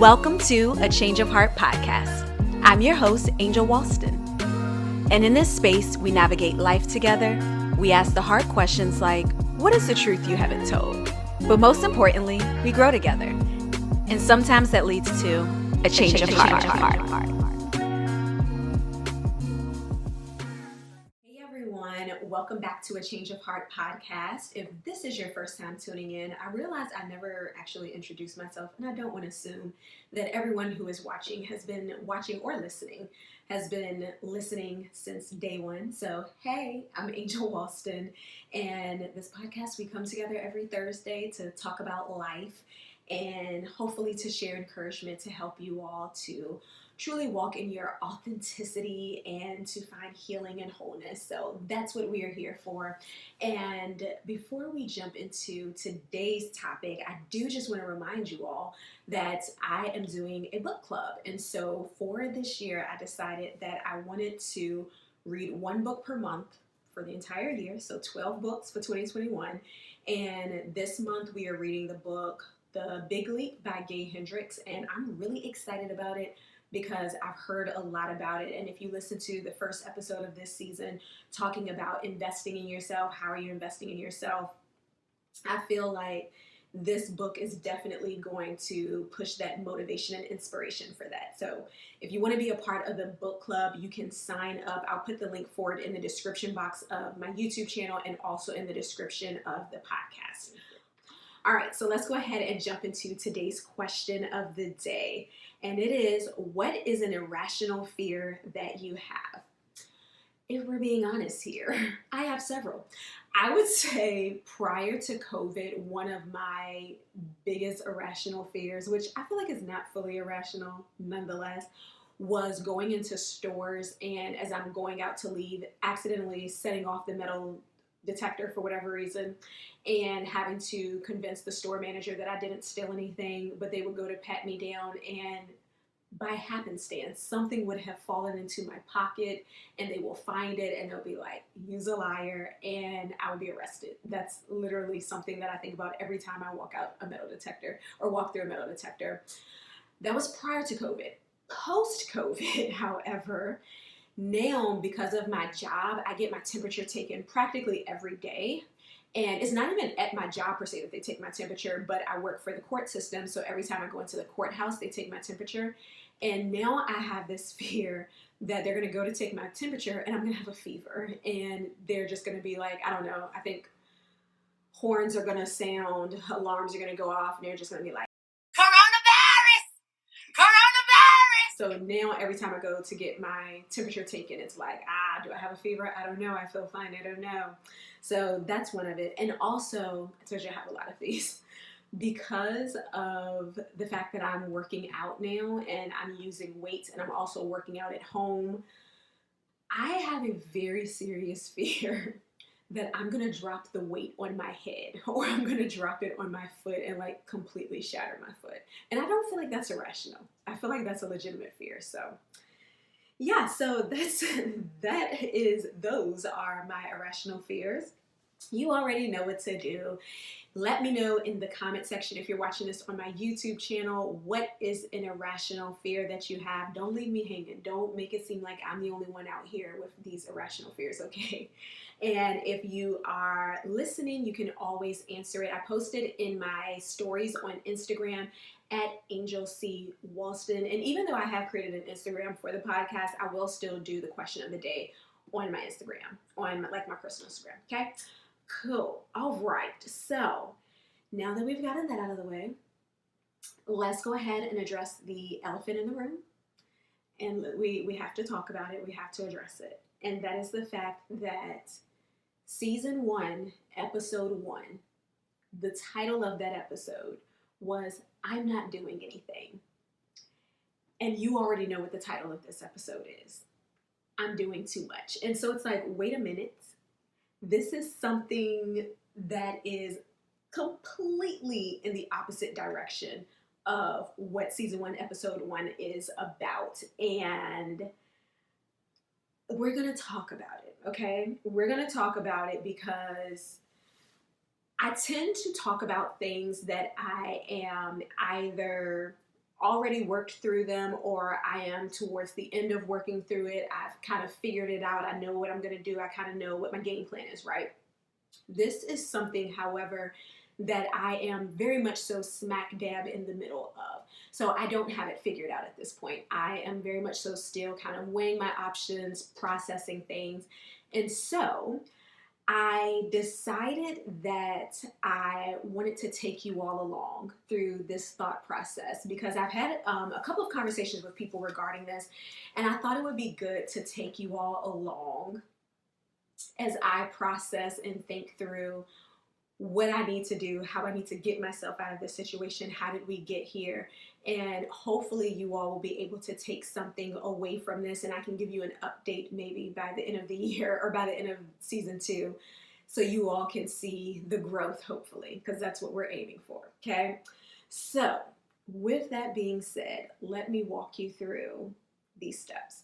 Welcome to A Change of Heart podcast. I'm your host, Angel Walston. And in this space, we navigate life together. We ask the hard questions like, what is the truth you haven't told? But most importantly, we grow together. And sometimes that leads to a change of heart. Hey everyone, welcome back to A Change of Heart podcast. If this is your first time tuning in, I realize I never actually introduced myself, and I don't want to assume that everyone who is watching has been watching or listening, has been listening since day one. So, hey, I'm Angel Walston, and this podcast, we come together every Thursday to talk about life and hopefully to share encouragement to help you all to truly walk in your authenticity and to find healing and wholeness. So that's what we are here for. And before we jump into today's topic, I do just want to remind you all that I am doing a book club. And so for this year, I decided that I wanted to read one book per month for the entire year. So 12 books for 2021. And this month we are reading the book, The Big Leap by Gay Hendricks. And I'm really excited about it because I've heard a lot about it. And if you listen to the first episode of this season talking about investing in yourself, how are you investing in yourself, I feel like this book is definitely going to push that motivation and inspiration for that. So if you want to be a part of the book club, you can sign up. I'll put the link for it in the description box of my YouTube channel and also in the description of the podcast. All right, so let's go ahead and jump into today's question of the day. And it is, what is an irrational fear that you have? If we're being honest here, I have several. I would say prior to COVID, one of my biggest irrational fears, which I feel like is not fully irrational nonetheless, was going into stores and as I'm going out to leave, accidentally setting off the metal detector for whatever reason and having to convince the store manager that I didn't steal anything, but they would go to pat me down and by happenstance, something would have fallen into my pocket and they will find it and they'll be like, "You's a liar," and I would be arrested. That's literally something that I think about every time I walk out a metal detector or walk through a metal detector. That was prior to COVID. Post-COVID, however, now, because of my job, I get my temperature taken practically every day. And it's not even at my job per se that they take my temperature, but I work for the court system. So every time I go into the courthouse, they take my temperature. And now I have this fear that they're going to go to take my temperature and I'm going to have a fever. And they're just going to be like, I don't know, I think horns are going to sound, alarms are going to go off, and they're just going to be like, so now every time I go to get my temperature taken, it's like, do I have a fever? I don't know. I feel fine. I don't know. So that's one of it. And also, I told you I have a lot of these because of the fact that I'm working out now and I'm using weights and I'm also working out at home. I have a very serious fear that I'm going to drop the weight on my head or I'm going to drop it on my foot and like completely shatter my foot. And I don't feel like that's irrational. I feel like that's a legitimate fear. So yeah, so those are my irrational fears. You already know what to do. Let me know in the comment section if you're watching this on my YouTube channel, what is an irrational fear that you have? Don't leave me hanging. Don't make it seem like I'm the only one out here with these irrational fears, okay? And if you are listening, you can always answer it. I posted in my stories on Instagram at Angel C. Walston. And even though I have created an Instagram for the podcast, I will still do the question of the day on my Instagram, on like my personal Instagram, okay? Cool. All right. So now that we've gotten that out of the way, let's go ahead and address the elephant in the room. And we have to talk about it. We have to address it. And that is the fact that season 1, episode 1, the title of that episode was I'm Not Doing Anything. And you already know what the title of this episode is. I'm doing too much. And so it's like, wait a minute. This is something that is completely in the opposite direction of what season 1, episode 1 is about. And we're going to talk about it, okay? We're going to talk about it because I tend to talk about things that I am either already worked through them, or I am towards the end of working through it. I've kind of figured it out. I know what I'm going to do. I kind of know what my game plan is, right? This is something, however, that I am very much so smack dab in the middle of. So I don't have it figured out at this point. I am very much so still kind of weighing my options, processing things. And so I decided that I wanted to take you all along through this thought process, because I've had a couple of conversations with people regarding this, and I thought it would be good to take you all along as I process and think through what I need to do, how I need to get myself out of this situation, how did we get here, and hopefully you all will be able to take something away from this, and I can give you an update maybe by the end of the year or by the end of season 2, so you all can see the growth, hopefully, because that's what we're aiming for, okay? So with that being said, let me walk you through these steps.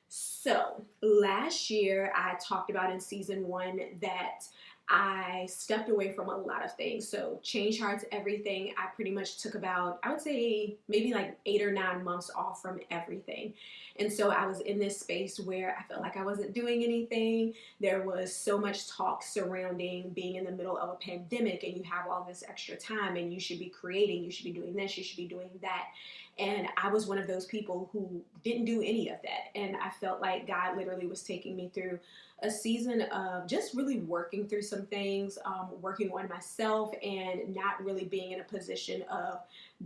So last year I talked about in season 1 that I stepped away from a lot of things. So Change Hearts, everything, I pretty much took about, I would say maybe like 8 or 9 months off from everything. And so I was in this space where I felt like I wasn't doing anything. There was so much talk surrounding being in the middle of a pandemic and you have all this extra time and you should be creating, you should be doing this, you should be doing that. And I was one of those people who didn't do any of that. And I felt like God literally was taking me through a season of just really working through some things, working on myself, and not really being in a position of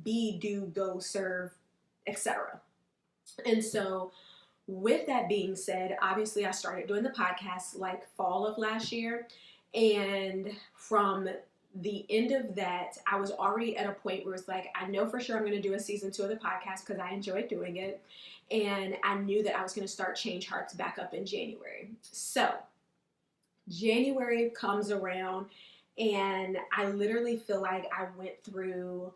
be, do, go, serve, etc. And so with that being said, obviously I started doing the podcast like fall of last year. And from the end of that, I was already at a point where it's like, I know for sure I'm going to do a season 2 of the podcast because I enjoyed doing it. And I knew that I was going to start Change Hearts back up in January. So January comes around and I literally feel like I went through,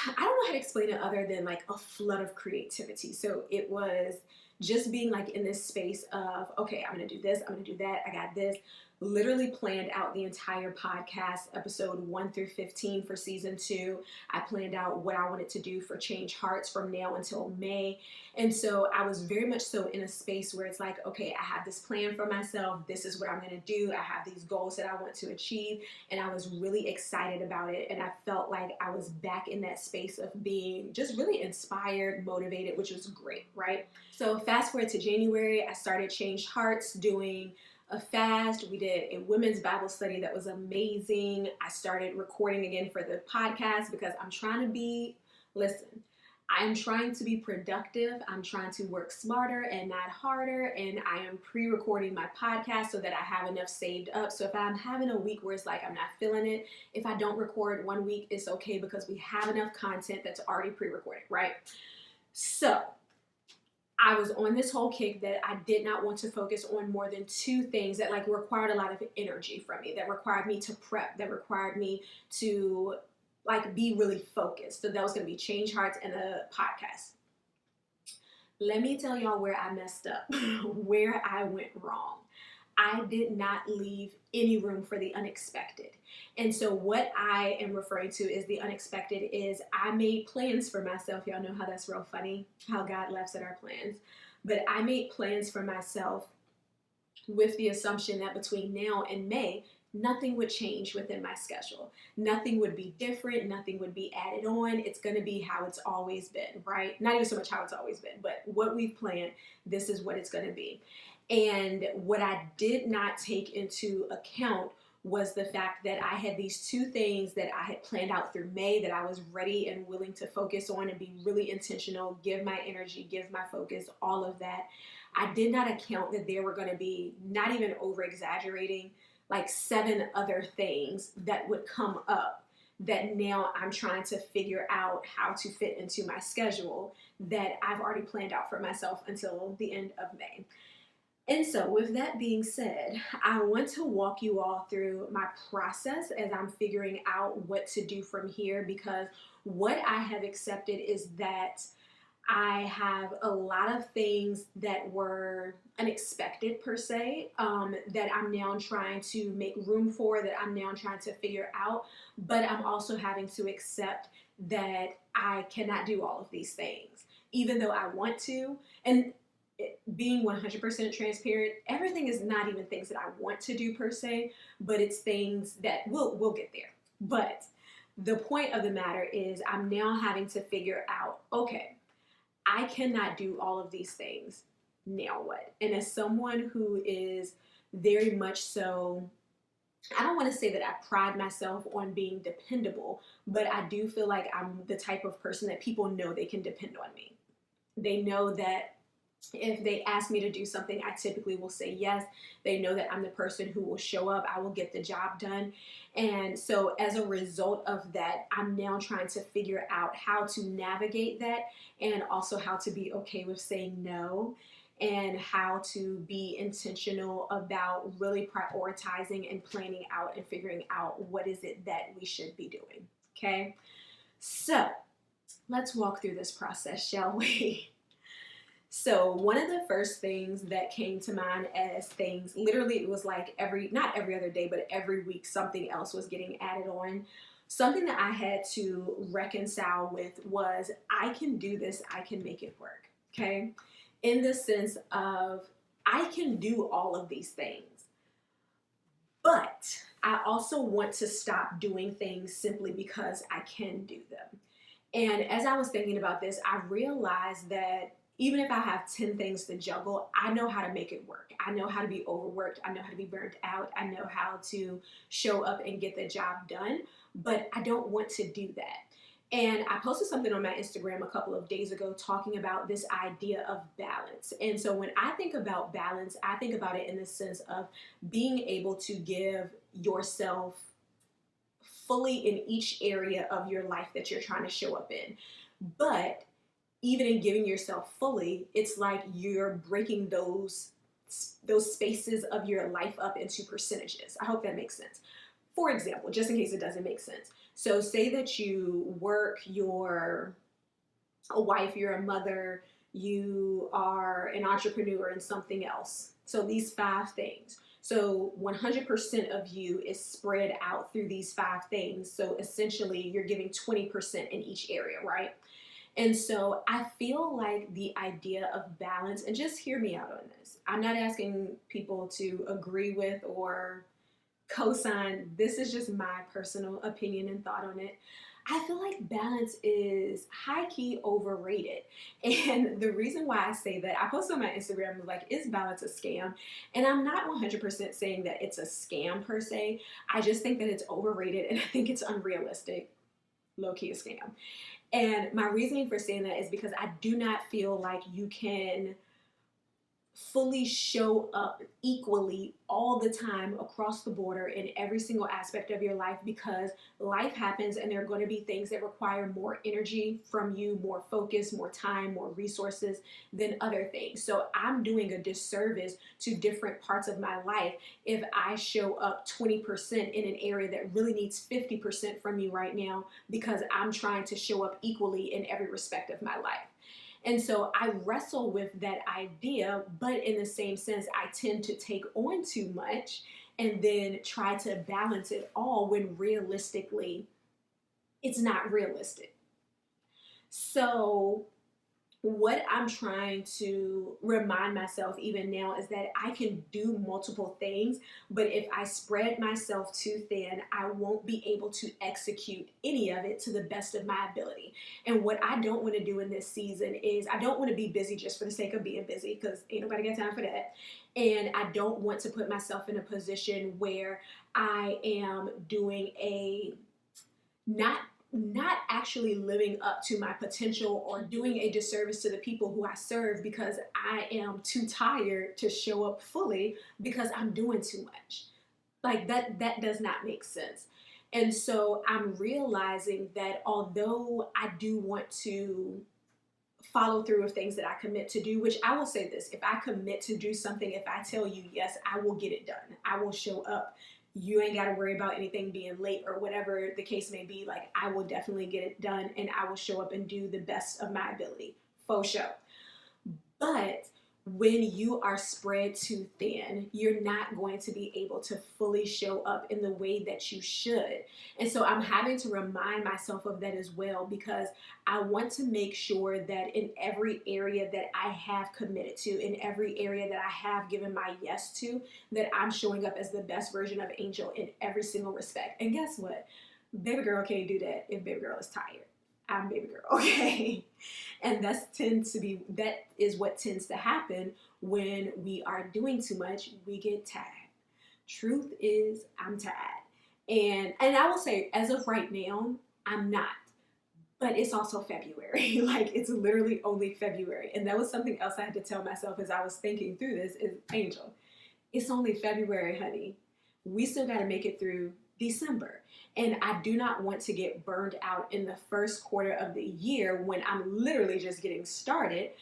I don't know how to explain it other than like a flood of creativity. So it was just being like in this space of, okay, I'm going to do this, I'm going to do that, I got this. Literally planned out the entire podcast, episode 1 through 15 for season 2. I planned out what I wanted to do for Change Hearts from now until May. And so I was very much so in a space where it's like, okay, I have this plan for myself. This is what I'm going to do. I have these goals that I want to achieve. And I was really excited about it. And I felt like I was back in that space of being just really inspired, motivated, which was great, right? So fast forward to January, I started Change Hearts, doing a fast. We did a women's Bible study that was amazing. I started recording again for the podcast because I'm trying to be, I'm trying to be productive. I'm trying to work smarter and not harder. And I am pre-recording my podcast so that I have enough saved up. So if I'm having a week where it's like I'm not feeling it, if I don't record one week, it's okay because we have enough content that's already pre-recorded, right? So I was on this whole kick that I did not want to focus on more than 2 things that like required a lot of energy from me, that required me to prep, that required me to like be really focused. So that was going to be Change Hearts and a podcast. Let me tell y'all where I messed up, where I went wrong. I did not leave any room for the unexpected. And so what I am referring to is the unexpected is I made plans for myself. Y'all know how that's real funny, how God laughs at our plans. But I made plans for myself with the assumption that between now and May, nothing would change within my schedule. Nothing would be different. Nothing would be added on. It's going to be how it's always been, right? Not even so much how it's always been, but what we've planned, this is what it's going to be. And what I did not take into account was the fact that I had these 2 things that I had planned out through May that I was ready and willing to focus on and be really intentional, give my energy, give my focus, all of that. I did not account that there were going to be, not even over exaggerating, like 7 other things that would come up that now I'm trying to figure out how to fit into my schedule that I've already planned out for myself until the end of May. And so with that being said, I want to walk you all through my process as I'm figuring out what to do from here, because what I have accepted is that I have a lot of things that were unexpected per se, that I'm now trying to make room for, that I'm now trying to figure out. But I'm also having to accept that I cannot do all of these things, even though I want to. And being 100% transparent, everything is not even things that I want to do per se, but it's things that we'll get there. But the point of the matter is, I'm now having to figure out, okay, I cannot do all of these things. Now what? And as someone who is very much so, I don't want to say that I pride myself on being dependable, but I do feel like I'm the type of person that people know they can depend on me. They know that if they ask me to do something, I typically will say yes. They know that I'm the person who will show up, I will get the job done. And so, as a result of that, I'm now trying to figure out how to navigate that, and also how to be okay with saying no, and how to be intentional about really prioritizing and planning out and figuring out what is it that we should be doing. Okay, so let's walk through this process, shall we? So one of the first things that came to mind as things, literally it was like not every other day, but every week something else was getting added on. Something that I had to reconcile with was, I can do this, I can make it work, okay? In the sense of, I can do all of these things, but I also want to stop doing things simply because I can do them. And as I was thinking about this, I realized that even if I have 10 things to juggle, I know how to make it work. I know how to be overworked. I know how to be burnt out. I know how to show up and get the job done, but I don't want to do that. And I posted something on my Instagram a couple of days ago talking about this idea of balance. And so when I think about balance, I think about it in the sense of being able to give yourself fully in each area of your life that you're trying to show up in. But even in giving yourself fully, it's like you're breaking those spaces of your life up into percentages. I hope that makes sense. For example, just in case it doesn't make sense. So say that you work, you're a wife, you're a mother, you are an entrepreneur and something else. So these 5 things. So 100% of you is spread out through these 5 things. So essentially you're giving 20% in each area, right? And so I feel like the idea of balance, and just hear me out on this, I'm not asking people to agree with or co-sign. This is just my personal opinion and thought on it. I feel like balance is high-key overrated. And the reason why I say that, I posted on my Instagram, like, is balance a scam? And I'm not 100% saying that it's a scam per se. I just think that it's overrated, and I think it's unrealistic. Low-key a scam. And my reasoning for saying that is because I do not feel like you can fully show up equally all the time across the border in every single aspect of your life, because life happens and there are going to be things that require more energy from you, more focus, more time, more resources than other things. So I'm doing a disservice to different parts of my life if I show up 20% in an area that really needs 50% from me right now, because I'm trying to show up equally in every respect of my life. And so I wrestle with that idea, but in the same sense, I tend to take on too much and then try to balance it all when realistically, it's not realistic. So what I'm trying to remind myself even now is that I can do multiple things, but if I spread myself too thin, I won't be able to execute any of it to the best of my ability. And what I don't want to do in this season is, I don't want to be busy just for the sake of being busy, because ain't nobody got time for that. And I don't want to put myself in a position where I am doing a not actually living up to my potential, or doing a disservice to the people who I serve, because I am too tired to show up fully because I'm doing too much. Like that does not make sense. And so I'm realizing that although I do want to follow through with things that I commit to do, which I will say this, if I commit to do something, if I tell you yes, I will get it done. I will show up. You ain't got to worry about anything being late or whatever the case may be. Like, I will definitely get it done, and I will show up and do the best of my ability faux show. But when you are spread too thin, you're not going to be able to fully show up in the way that you should. And so I'm having to remind myself of that as well, because I want to make sure that in every area that I have committed to, in every area that I have given my yes to, that I'm showing up as the best version of Angel in every single respect. And guess what? Baby girl can't do that if baby girl is tired. I'm baby girl, okay? And that is what tends to happen when we are doing too much. We get tired. Truth is, I'm tired. And I will say, as of right now, I'm not. But it's also February. Like, it's literally only February. And that was something else I had to tell myself as I was thinking through this is, Angel, it's only February, honey. We still got to make it through December. And I do not want to get burned out in the first quarter of the year when I'm literally just getting started.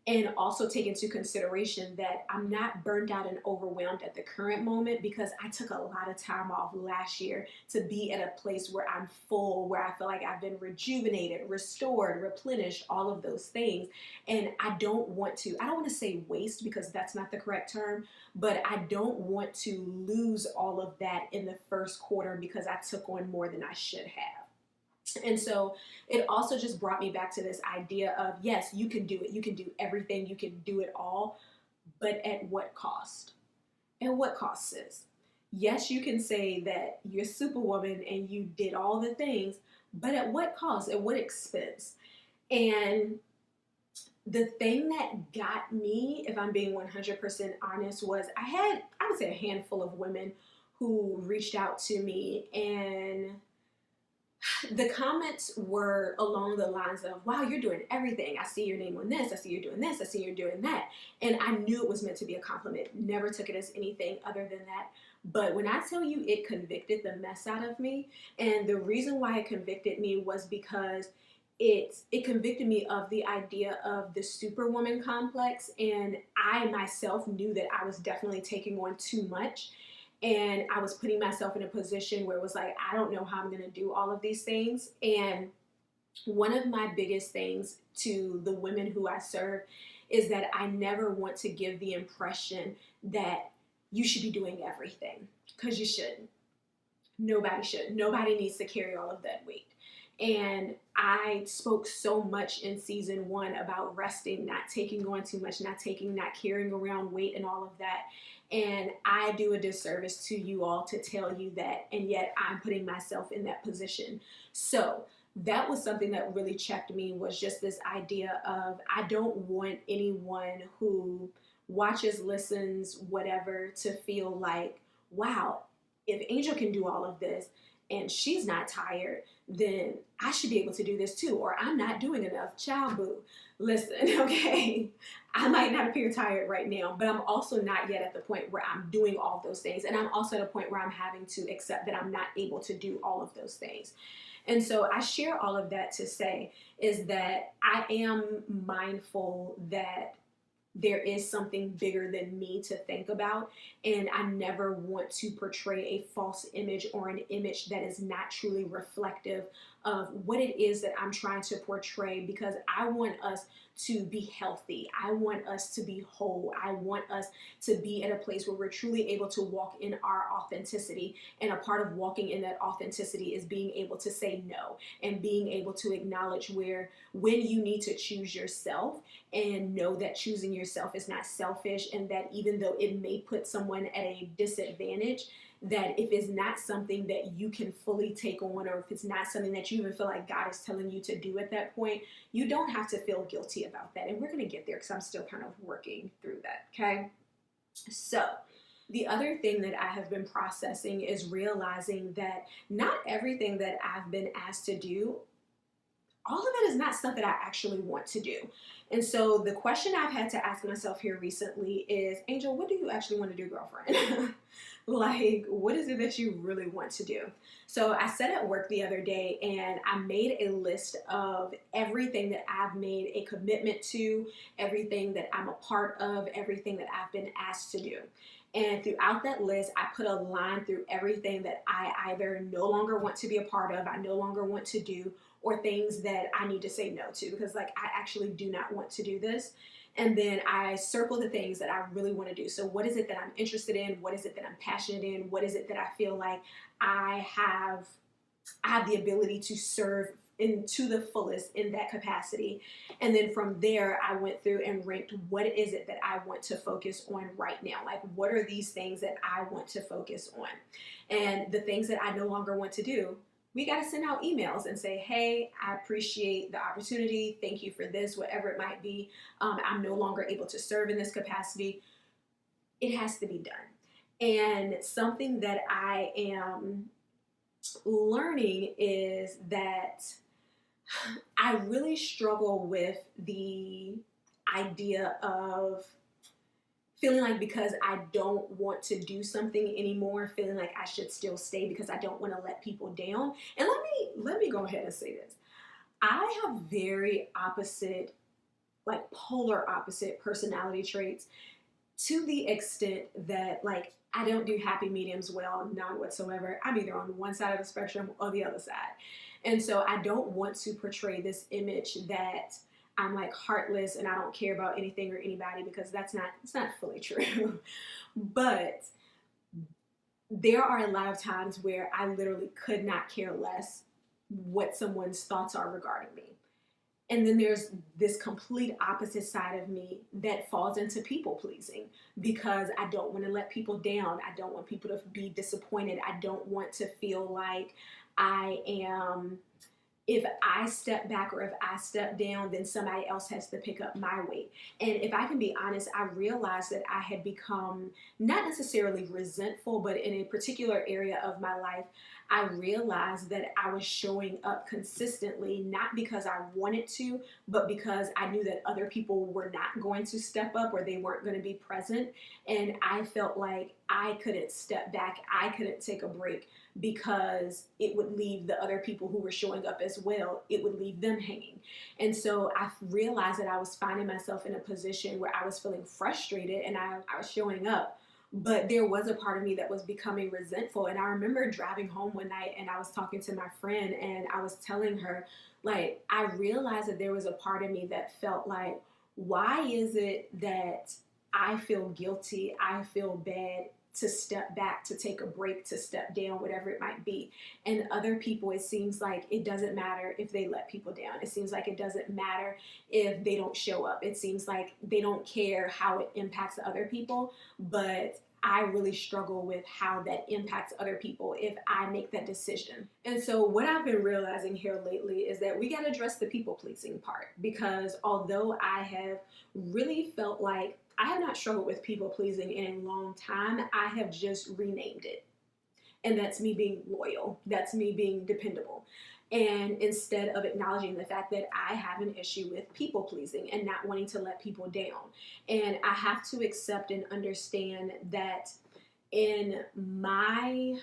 And also take into consideration that I'm not burned out and overwhelmed at the current moment, because I took a lot of time off last year to be at a place where I'm full, where I feel like I've been rejuvenated, restored, replenished, all of those things. And I don't want to say waste, because that's not the correct term, but I don't want to lose all of that in the first quarter because I took on more than I should have. And so it also just brought me back to this idea of, yes, you can do it. You can do everything. You can do it all. But at what cost? At what cost, sis? Yes, you can say that you're Superwoman and you did all the things, but at what cost? At what expense? And the thing that got me, if I'm being 100% honest, was I would say, a handful of women who reached out to me, and the comments were along the lines of, wow, you're doing everything. I see your name on this. I see you're doing this. I see you're doing that. And I knew it was meant to be a compliment. Never took it as anything other than that. But when I tell you, it convicted the mess out of me. And the reason why it convicted me was because it convicted me of the idea of the superwoman complex. And I myself knew that I was definitely taking on too much. And I was putting myself in a position where it was like, I don't know how I'm going to do all of these things. And one of my biggest things to the women who I serve is that I never want to give the impression that you should be doing everything, because you shouldn't. Nobody should. Nobody needs to carry all of that weight. And I spoke so much in season 1 about resting, not taking on too much, not carrying around weight and all of that. And I do a disservice to you all to tell you that, and yet I'm putting myself in that position. So that was something that really checked me, was just this idea of, I don't want anyone who watches, listens, whatever, to feel like, wow, if Angel can do all of this and she's not tired, then I should be able to do this too, or I'm not doing enough. Child boo. Listen, okay, I might not appear tired right now, but I'm also not yet at the point where I'm doing all of those things. And I'm also at a point where I'm having to accept that I'm not able to do all of those things. And so I share all of that to say is that I am mindful that there is something bigger than me to think about, and I never want to portray a false image or an image that is not truly reflective of what it is that I'm trying to portray, because I want us to be healthy. I want us to be whole. I want us to be at a place where we're truly able to walk in our authenticity. And a part of walking in that authenticity is being able to say no, and being able to acknowledge when you need to choose yourself, and know that choosing yourself is not selfish, and that even though it may put someone at a disadvantage, that if it's not something that you can fully take on, or if it's not something that you even feel like God is telling you to do at that point, you don't have to feel guilty about that. And we're going to get there, because I'm still kind of working through that, okay? So the other thing that I have been processing is realizing that not everything that I've been asked to do, all of it is not stuff that I actually want to do. And so the question I've had to ask myself here recently is, Angel, what do you actually want to do, girlfriend? Like, what is it that you really want to do? So I sat at work the other day and I made a list of everything that I've made a commitment to, everything that I'm a part of, everything that I've been asked to do. And throughout that list, I put a line through everything that I either no longer want to be a part of, I no longer want to do, or things that I need to say no to because like I actually do not want to do this. And then I circle the things that I really want to do. So what is it that I'm interested in? What is it that I'm passionate in? What is it that I feel like I have the ability to serve to the fullest in that capacity. And then from there, I went through and ranked what is it that I want to focus on right now? Like, what are these things that I want to focus on? And the things that I no longer want to do, we got to send out emails and say, hey, I appreciate the opportunity. Thank you for this, whatever it might be. I'm no longer able to serve in this capacity. It has to be done. And something that I am learning is that I really struggle with the idea of feeling like because I don't want to do something anymore, feeling like I should still stay because I don't want to let people down. And let me go ahead and say this. I have very opposite, like polar opposite personality traits to the extent that like I don't do happy mediums well, none whatsoever. I'm either on one side of the spectrum or the other side. And so I don't want to portray this image that I'm like heartless and I don't care about anything or anybody because it's not fully true. But there are a lot of times where I literally could not care less what someone's thoughts are regarding me. And then there's this complete opposite side of me that falls into people pleasing because I don't want to let people down. I don't want people to be disappointed. I don't want to feel like I am, if I step back or if I step down, then somebody else has to pick up my weight. And if I can be honest, I realized that I had become not necessarily resentful, but in a particular area of my life, I realized that I was showing up consistently, not because I wanted to, but because I knew that other people were not going to step up or they weren't going to be present. And I felt like I couldn't step back, I couldn't take a break because it would leave the other people who were showing up as well, it would leave them hanging. And so I realized that I was finding myself in a position where I was feeling frustrated and I was showing up. But there was a part of me that was becoming resentful. And I remember driving home one night and I was talking to my friend and I was telling her, like, I realized that there was a part of me that felt like, why is it that I feel guilty, I feel bad to step back, to take a break, to step down, whatever it might be. And other people, it seems like it doesn't matter if they let people down. It seems like it doesn't matter if they don't show up. It seems like they don't care how it impacts other people, but I really struggle with how that impacts other people if I make that decision. And so what I've been realizing here lately is that we got to address the people pleasing part, because although I have really felt like I have not struggled with people pleasing in a long time, I have just renamed it. And that's me being loyal. That's me being dependable. And instead of acknowledging the fact that I have an issue with people pleasing and not wanting to let people down. And I have to accept and understand that in my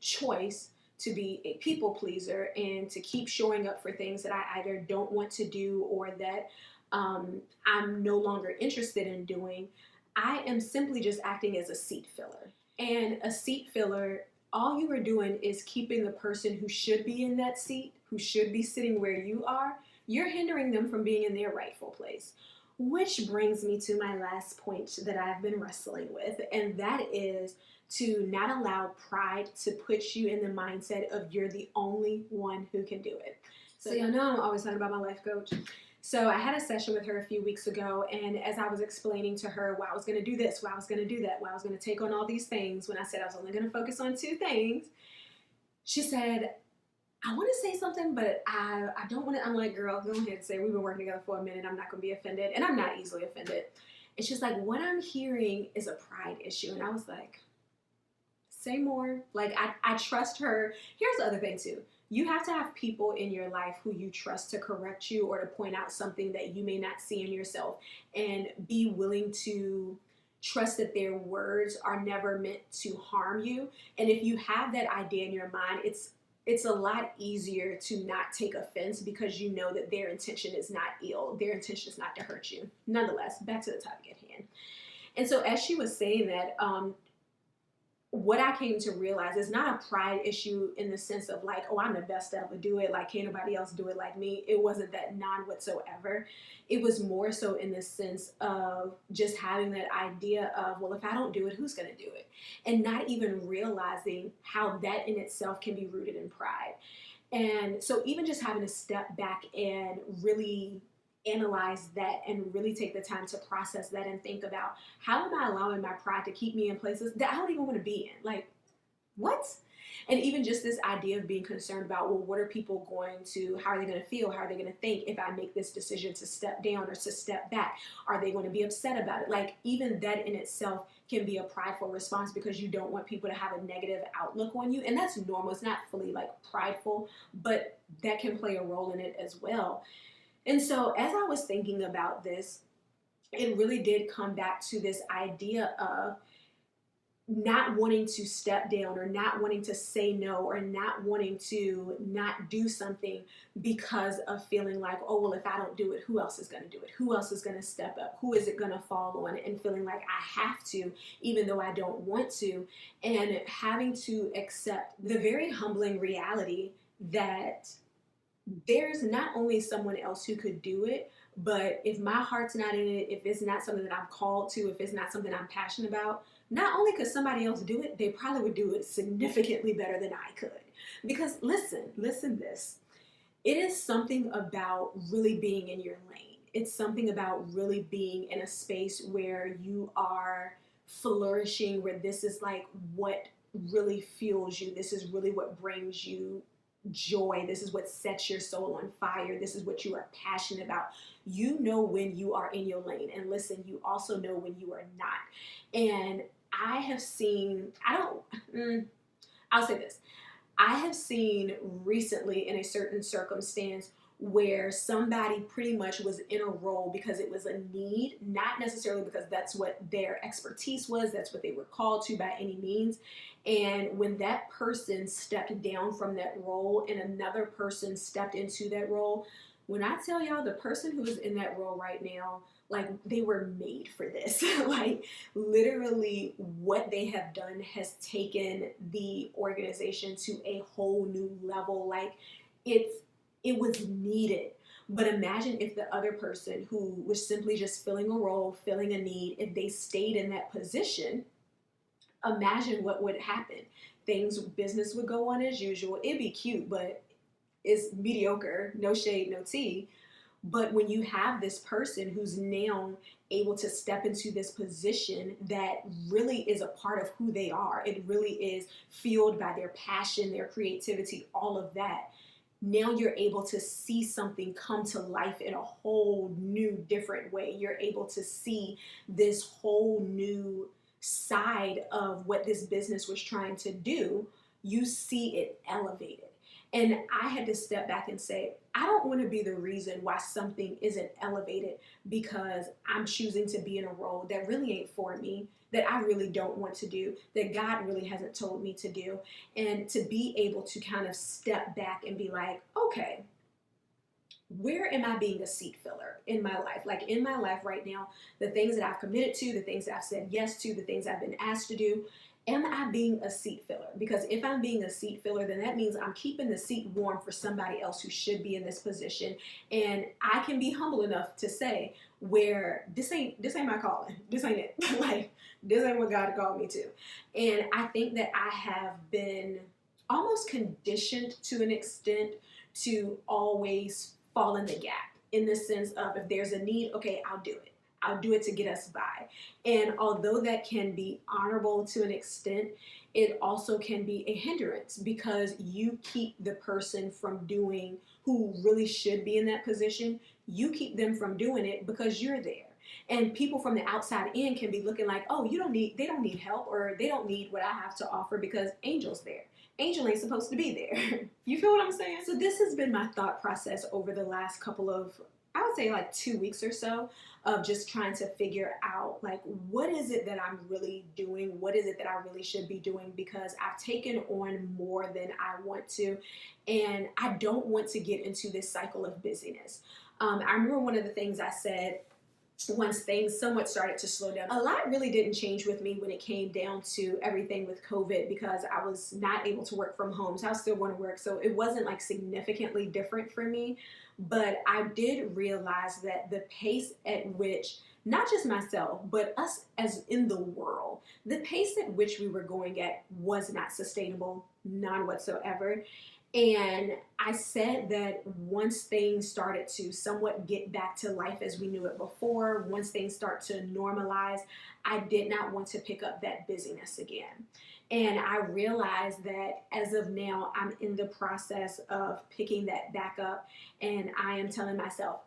choice to be a people pleaser and to keep showing up for things that I either don't want to do or that I'm no longer interested in doing, I am simply just acting as a seat filler. And a seat filler, all you are doing is keeping the person who should be in that seat, who should be sitting where you are, you're hindering them from being in their rightful place. Which brings me to my last point that I've been wrestling with, and that is to not allow pride to put you in the mindset of you're the only one who can do it. So y'all know I'm always talking about my life coach. So I had a session with her a few weeks ago, and as I was explaining to her why I was going to do this, why I was going to do that, why I was going to take on all these things, when I said I was only going to focus on 2 things, she said, I want to say something, but I don't want to. I'm like, girl, go ahead and say, we've been working together for a minute. I'm not going to be offended. And I'm not easily offended. And she's like, what I'm hearing is a pride issue. And I was like, say more. Like, I trust her. Here's the other thing, too. You have to have people in your life who you trust to correct you or to point out something that you may not see in yourself, and be willing to trust that their words are never meant to harm you. And if you have that idea in your mind, it's a lot easier to not take offense because you know that their intention is not ill. Their intention is not to hurt you. Nonetheless, back to the topic at hand. And so as she was saying that, what I came to realize is not a pride issue in the sense of like, oh, I'm the best to ever do it. Like, can't nobody else do it like me. It wasn't that non whatsoever. It was more so in the sense of just having that idea of, well, if I don't do it, who's going to do it? And not even realizing how that in itself can be rooted in pride. And so even just having to step back and really analyze that and really take the time to process that and think about, how am I allowing my pride to keep me in places that I don't even want to be in? Like, what? And even just this idea of being concerned about, well, what are people going to, how are they going to feel? How are they going to think if I make this decision to step down or to step back? Are they going to be upset about it? Like, even that in itself can be a prideful response, because you don't want people to have a negative outlook on you. And that's normal. It's not fully like prideful, but that can play a role in it as well. And so as I was thinking about this, it really did come back to this idea of not wanting to step down or not wanting to say no or not wanting to not do something because of feeling like, oh, well, if I don't do it, who else is going to do it? Who else is going to step up? Who is it going to fall on? And feeling like I have to, even though I don't want to, and having to accept the very humbling reality that there's not only someone else who could do it, but if my heart's not in it, if it's not something that I'm called to, if it's not something I'm passionate about, not only could somebody else do it, they probably would do it significantly better than I could. Because listen this. It is something about really being in your lane. It's something about really being in a space where you are flourishing, where this is like what really fuels you. This is really what brings you joy. This is what sets your soul on fire. This is what you are passionate about. You know when you are in your lane. And listen, you also know when you are not. And I have seen, I'll say this. I have seen recently in a certain circumstance where somebody pretty much was in a role because it was a need, not necessarily because that's what their expertise was, that's what they were called to by any means. And when that person stepped down from that role and another person stepped into that role, when I tell y'all, the person who is in that role right now, like, they were made for this. Like, literally what they have done has taken the organization to a whole new level. Like, it was needed. But imagine if the other person who was simply just filling a role, filling a need, if they stayed in that position, imagine what would happen. Business would go on as usual. It'd be cute, but it's mediocre, no shade, no tea. But when you have this person who's now able to step into this position that really is a part of who they are, it really is fueled by their passion, their creativity, all of that. Now you're able to see something come to life in a whole new, different way. You're able to see this whole new side of what this business was trying to do. You see it elevated. And I had to step back and say, I don't want to be the reason why something isn't elevated because I'm choosing to be in a role that really ain't for me, that I really don't want to do, that God really hasn't told me to do. And to be able to kind of step back and be like, okay, where am I being a seat filler in my life? Like, in my life right now, the things that I've committed to, the things that I've said yes to, the things I've been asked to do, am I being a seat filler? Because if I'm being a seat filler, then that means I'm keeping the seat warm for somebody else who should be in this position. And I can be humble enough to say, where this ain't my calling. This ain't it. Like, this ain't what God called me to. And I think that I have been almost conditioned to an extent to always fall in the gap, in the sense of, if there's a need, okay, I'll do it. I'll do it to get us by. And although that can be honorable to an extent, it also can be a hindrance, because you keep the person from doing, who really should be in that position, you keep them from doing it because you're there. And people from the outside in can be looking like, oh, they don't need help, or they don't need what I have to offer because Angel's there. Angel ain't supposed to be there. You feel what I'm saying? So this has been my thought process over the last couple of, I would say like 2 weeks or so, of just trying to figure out, like, what is it that I'm really doing? What is it that I really should be doing? Because I've taken on more than I want to, and I don't want to get into this cycle of busyness. I remember one of the things I said once things somewhat started to slow down. A lot really didn't change with me when it came down to everything with COVID, because I was not able to work from home. So I was still going to work. So it wasn't like significantly different for me. But I did realize that the pace at which, not just myself, but us as in the world, the pace at which we were going at was not sustainable, none whatsoever. And I said that once things started to somewhat get back to life as we knew it before, once things start to normalize, I did not want to pick up that busyness again. And I realized that as of now, I'm in the process of picking that back up. And I am telling myself,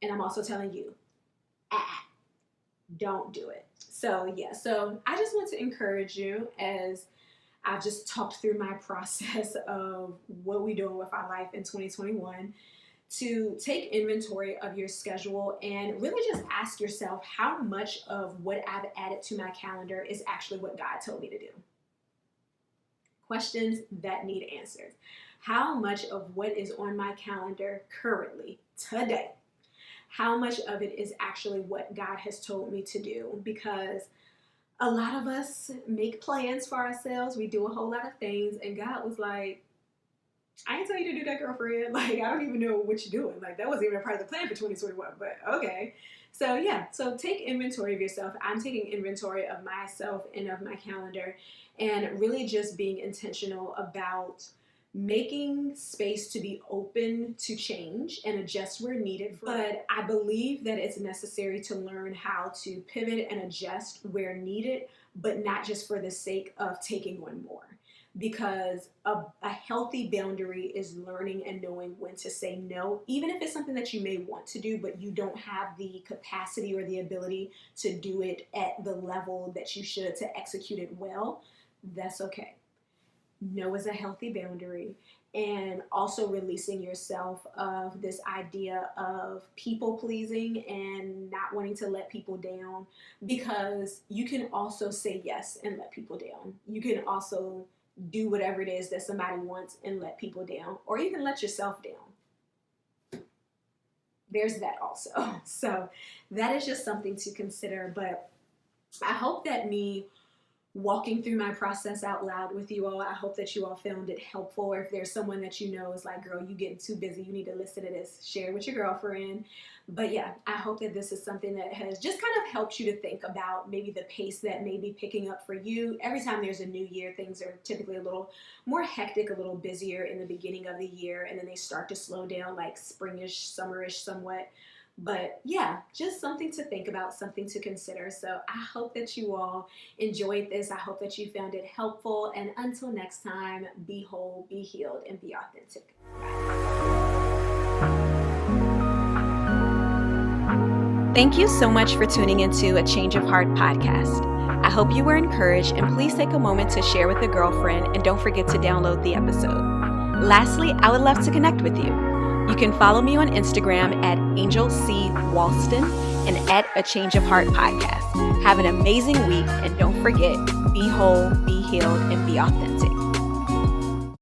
and I'm also telling you, don't do it. So yeah, so I just want to encourage you, as I've just talked through my process of what we're doing with our life in 2021, to take inventory of your schedule and really just ask yourself how much of what I've added to my calendar is actually what God told me to do. Questions that need answers. How much of what is on my calendar currently, today, how much of it is actually what God has told me to do? Because a lot of us make plans for ourselves. We do a whole lot of things, and God was like, I ain't tell you to do that, girlfriend. Like, I don't even know what you're doing. Like, that wasn't even a part of the plan for 2021, but okay. So yeah, so take inventory of yourself. I'm taking inventory of myself and of my calendar, and really just being intentional about making space to be open to change and adjust where needed. But I believe that it's necessary to learn how to pivot and adjust where needed, but not just for the sake of taking on more. Because a healthy boundary is learning and knowing when to say no, even if it's something that you may want to do, but you don't have the capacity or the ability to do it at the level that you should to execute it well. That's okay. No is a healthy boundary. And also releasing yourself of this idea of people pleasing and not wanting to let people down, because you can also say yes and let people down. You can also do whatever it is that somebody wants and let people down, or you can let yourself down. There's that also. So that is just something to consider. But I hope that me walking through my process out loud with you all, I hope that you all found it helpful. Or if there's someone that you know is like, girl, you getting too busy, you need to listen to this, share it with your girlfriend. But yeah, I hope that this is something that has just kind of helped you to think about maybe the pace that may be picking up for you. Every time there's a new year, things are typically a little more hectic, a little busier in the beginning of the year, and then they start to slow down, like springish, summerish somewhat. But yeah, just something to think about, something to consider. So I hope that you all enjoyed this. I hope that you found it helpful. And until next time, be whole, be healed, and be authentic. Thank you so much for tuning into A Change of Heart podcast. I hope you were encouraged, and please take a moment to share with a girlfriend, and don't forget to download the episode. Lastly, I would love to connect with you. You can follow me on Instagram at Angel C. Walston and at A Change of Heart podcast. Have an amazing week, and don't forget, be whole, be healed, and be authentic.